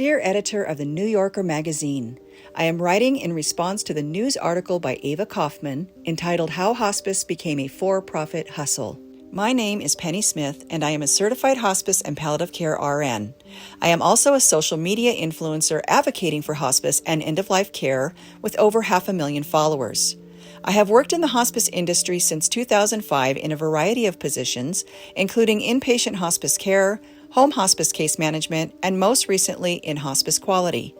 Dear editor of the New Yorker magazine, I am writing in response to the news article by Ava Kofman entitled How Hospice Became a For-Profit Hustle. My name is Penny Smith, and I am a certified hospice and palliative care RN. I am also a social media influencer advocating for hospice and end-of-life care with over 500,000 followers. I have worked in the hospice industry since 2005 in a variety of positions, including inpatient hospice care, home hospice case management, and most recently in hospice quality.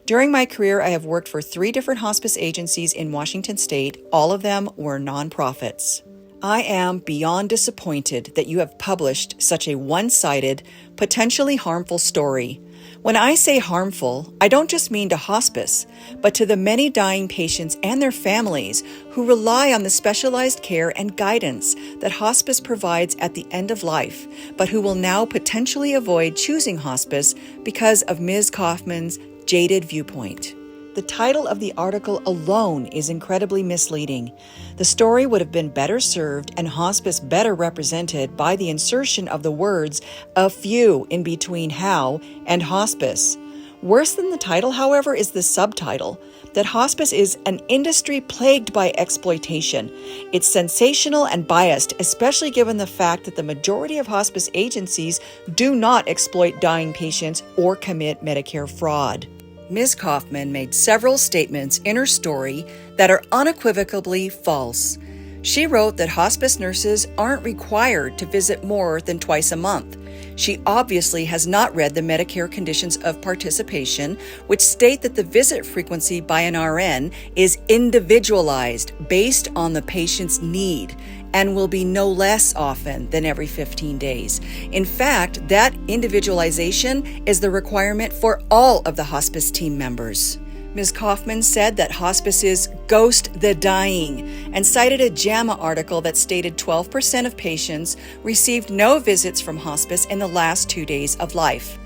During my career, I have worked for 3 different hospice agencies in Washington state. All of them were nonprofits. I am beyond disappointed that you have published such a one-sided, potentially harmful story. When I say harmful, I don't just mean to hospice, but to the many dying patients and their families who rely on the specialized care and guidance that hospice provides at the end of life, but who will now potentially avoid choosing hospice because of Ms. Kofman's jaded viewpoint. The title of the article alone is incredibly misleading. The story would have been better served and hospice better represented by the insertion of the words "a few" in between how and hospice. Worse than the title, however, is the subtitle, that hospice is an industry plagued by exploitation. It's sensational and biased, especially given the fact that the majority of hospice agencies do not exploit dying patients or commit Medicare fraud. Ms. Kofman made several statements in her story that are unequivocally false. She wrote that hospice nurses aren't required to visit more than twice a month. She obviously has not read the Medicare conditions of participation, which state that the visit frequency by an RN is individualized based on the patient's need and will be no less often than every 15 days. In fact, that individualization is the requirement for all of the hospice team members. Ms. Kofman said that hospice is ghost the dying and cited a JAMA article that stated 12% of patients received no visits from hospice in the last 2 days of life.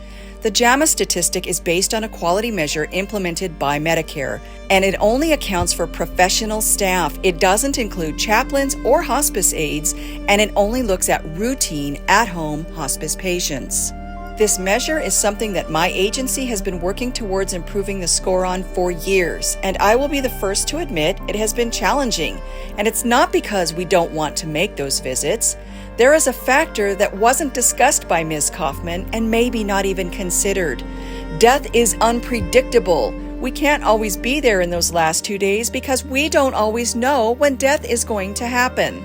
The JAMA statistic is based on a quality measure implemented by Medicare, and it only accounts for professional staff. It doesn't include chaplains or hospice aides, and it only looks at routine at-home hospice patients. This measure is something that my agency has been working towards improving the score on for years, and I will be the first to admit it has been challenging. And it's not because we don't want to make those visits. There is a factor that wasn't discussed by Ms. Kofman and maybe not even considered. Death is unpredictable. We can't always be there in those last 2 days because we don't always know when death is going to happen.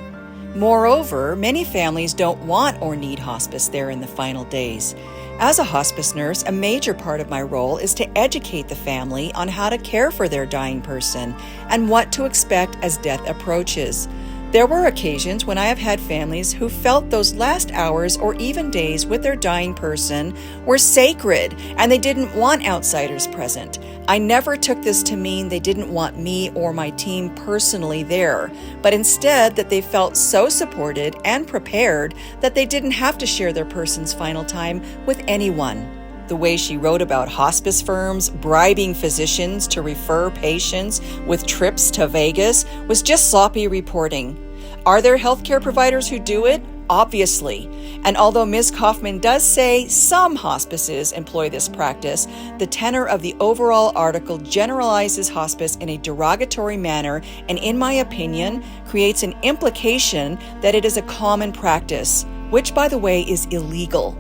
Moreover, many families don't want or need hospice there in the final days. As a hospice nurse, a major part of my role is to educate the family on how to care for their dying person and what to expect as death approaches. There were occasions when I have had families who felt those last hours or even days with their dying person were sacred and they didn't want outsiders present. I never took this to mean they didn't want me or my team personally there, but instead that they felt so supported and prepared that they didn't have to share their person's final time with anyone. The way she wrote about hospice firms bribing physicians to refer patients with trips to Vegas was just sloppy reporting. Are there healthcare providers who do it? Obviously. And although Ms. Kofman does say some hospices employ this practice, the tenor of the overall article generalizes hospice in a derogatory manner and, in my opinion, creates an implication that it is a common practice, which, by the way, is illegal.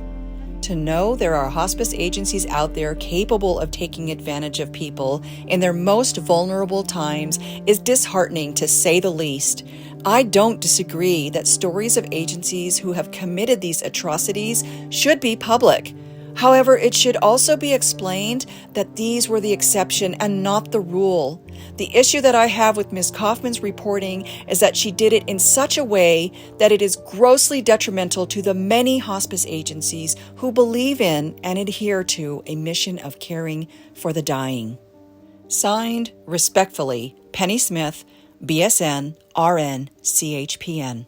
To know there are hospice agencies out there capable of taking advantage of people in their most vulnerable times is disheartening, to say the least. I don't disagree that stories of agencies who have committed these atrocities should be public. However, it should also be explained that these were the exception and not the rule. The issue that I have with Ms. Kofman's reporting is that she did it in such a way that it is grossly detrimental to the many hospice agencies who believe in and adhere to a mission of caring for the dying. Signed, respectfully, Penny Smith, BSN, RN, CHPN.